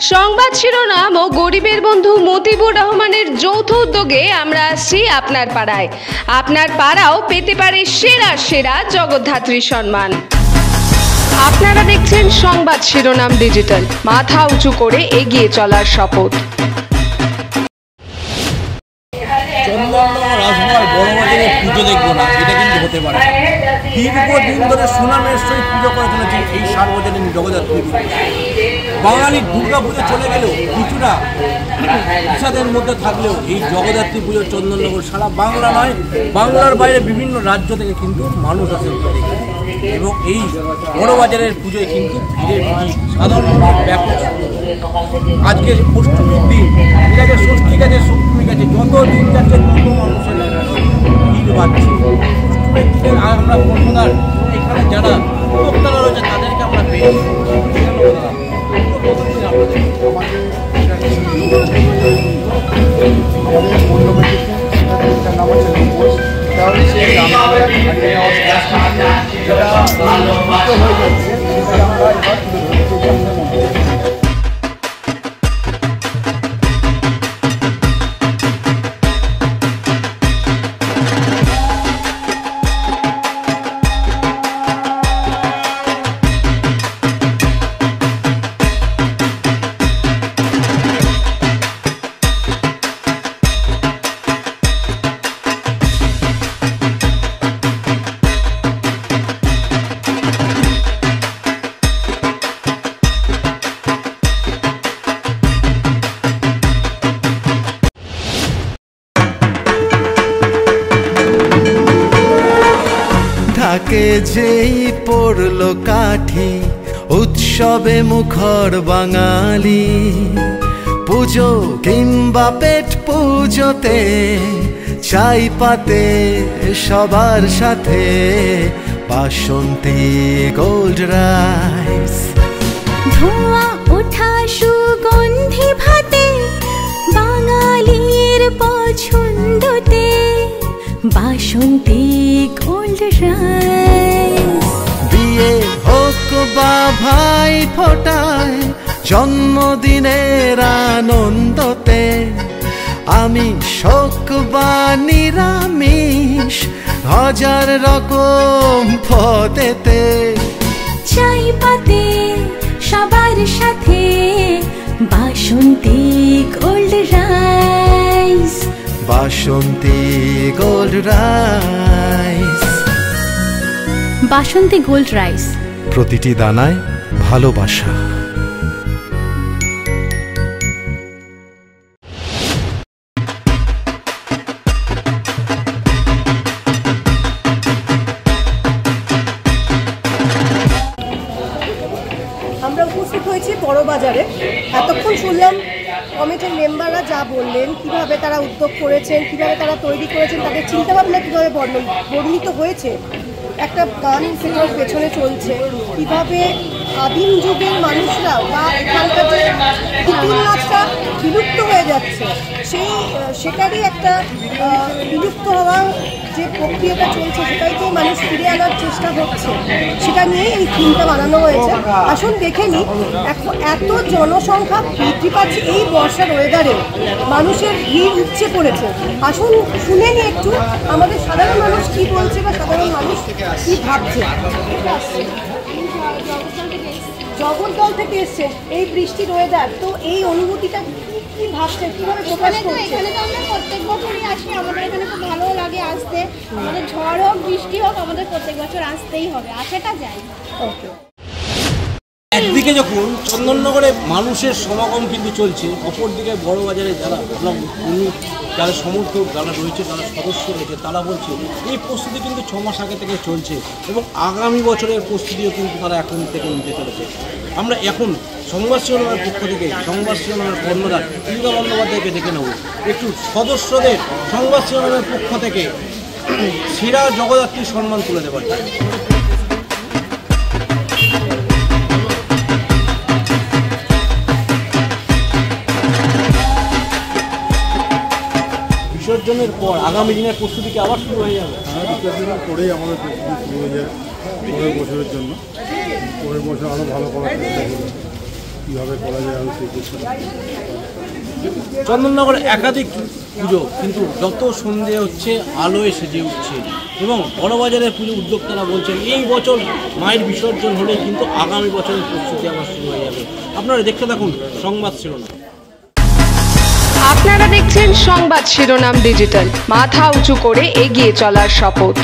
সংবাদ শিরোনাম ও গরিবের বন্ধু মতিবুর রহমানের যৌথ উদ্যোগে আমরা আসছি আপনার পাড়ায়। আপনার পাড়াও পেতে পারে সেরা সেরা জগদ্ধাত্রী সম্মান। আপনারা দেখছেন সংবাদ শিরোনাম ডিজিটাল, মাথা উঁচু করে এগিয়ে চলার শপথ। পুজো দেখবো না, এটা কিন্তু হতে পারে। দীর্ঘদিন ধরে সুনামের সহিত পুজো করে চলেছে এই সার্বজনীন জগদ্ধাত্রী। বাঙালির দুর্গা পুজো চলে গেলেও কিছুটা বিষাদের মধ্যে থাকলেও এই জগদ্ধাত্রী পুজো চন্দননগর সারা বাংলা নয়, বাংলার বাইরে বিভিন্ন রাজ্য থেকে কিন্তু মানুষ আসে এবং এই বড় বাজারের পুজোয় কিন্তু ভিড়ের সাধারণ ব্যাপক। আজকে অষ্টমীর দিন, এটাকে ষষ্ঠী গেছে, সপ্তমী গেছে, যত দিন যাচ্ছে তত মানুষের ভিড় বাড়ছে। অষ্টমীর দিনের আমরা কর্মদার এখানে যারা ভক্তরা রয়েছে তাদেরকে আমরা পেয়েছি। ঢাকে যেই পড়লো কাঠি, উৎসবে মুখর বাঙালি। পুজো কিংবা পেট পুজোতে চাই পাতে সবার সাথে বাসন্তী গোল্ড রাইস। ধোঁয়া ওঠা সুগন্ধি ভাতে বাঙালির পছন্দতে বাসন্তী গোল্ড রাইস। বিয়ে হোক বা ভাই ফোটায়, জন্মদিনের আনন্দতে আমি শোক বা নিরামিষ, হাজার রকম পদেতে চাই পাতে সবার সাথে বাসন্তী গোল্ড রাইস। বাসন্তী গোল্ড রাইস। বাসন্তী গোল্ড রাইস, প্রতিটি দানায় ভালোবাসা। আমরা উপস্থিত হয়েছি বড় বাজারে। এতক্ষণ শুনলাম কমিটির মেম্বাররা যা বললেন, কিভাবে তারা উদ্যোগ করেছেন, কিভাবে তারা তৈরি করেছেন, তাদের চিন্তাভাবনা কীভাবে বর্ণিত হয়েছে। একটা গান সেটার পেছনে চলছে, কীভাবে আদিম যুগের মানুষরা বা এখানকার যে পুতুল নাচটা বিলুপ্ত হয়ে যাচ্ছে, সেটারই একটা বিলুপ্ত হওয়ার যে প্রক্রিয়াটা চলছে সেটাইতে মানুষ ফিরে আনার চেষ্টা হচ্ছে, সেটা নিয়ে এই থিমটা বানানো হয়েছে। আসুন দেখে নিই, এত জনসংখ্যা বৃদ্ধি পাচ্ছে এই বর্ষার ওয়েদারে, মানুষের ভিড় উপচে পড়েছে। আসুন শুনে নিই একটু আমাদের সাধারণ মানুষ কী বলছে বা সাধারণ মানুষ কী ভাবছে। জগদ্দল থেকে এসছে, এই বৃষ্টির ওয়েদার, তো এই অনুভূতিটা কি ভাবছে, কিভাবে প্রকাশ করছে? এখানে তো আমরা প্রত্যেক বছরই আসি, আমাদের এখানে খুব ভালো লাগে আসতে। আমাদের ঝড় হোক বৃষ্টি হোক আমাদের প্রত্যেক বছর আসতেই হবে, আসাটা যায়। ওকে। একদিকে যখন চন্দননগরে মানুষের সমাগম কিন্তু চলছে, অপরদিকে বড় বাজারে যারা সমর্থক যারা রয়েছে, যারা সদস্য রয়েছে, তারা বলছে এই প্রস্তুতি কিন্তু 6 মাস আগে থেকে চলছে এবং আগামী বছরের প্রস্তুতিও কিন্তু তারা এখন থেকে নিতে চলেছে। আমরা এখন সংবাদ শিরোনামের পক্ষ থেকে সংবাদ শিরোনামের কর্ণধার দুর্গা বন্দ্যোপাধ্যায়কে দেখে নেব, একটু সদস্যদের সংবাদ শিরোনামের পক্ষ থেকে সেরা জগদ্ধাত্রী সম্মান তুলে দেওয়ার জন্য। বিসর্জনের পর আগামী দিনের প্রস্তুতি কি আবার শুরু হয়ে যাবে? হ্যাঁ, বিসর্জনের পরেই আমাদের প্রস্তুতি শুরু হয়ে যায় পরের বছরের জন্য। পরের বছর আরও ভালো করার চেষ্টা করব। কীভাবে করা যায় আরও সেই চেষ্টা। চন্দননগরে একাধিক পুজো, কিন্তু যত সন্ধে হচ্ছে আলোয় সেজে উঠছে এবং বড়বাজারের পুজো উদ্যোক্তারা বলছেন এই বছর মায়ের বিসর্জন হলেই কিন্তু আগামী বছরের প্রস্তুতি আবার শুরু হয়ে যাবে। আপনারা দেখতে থাকুন সংবাদ শিরোনাম। আপনারা দেখছেন সংবাদ শিরোনাম ডিজিটাল, মাথা উঁচু করে এগিয়ে চলার শপথ।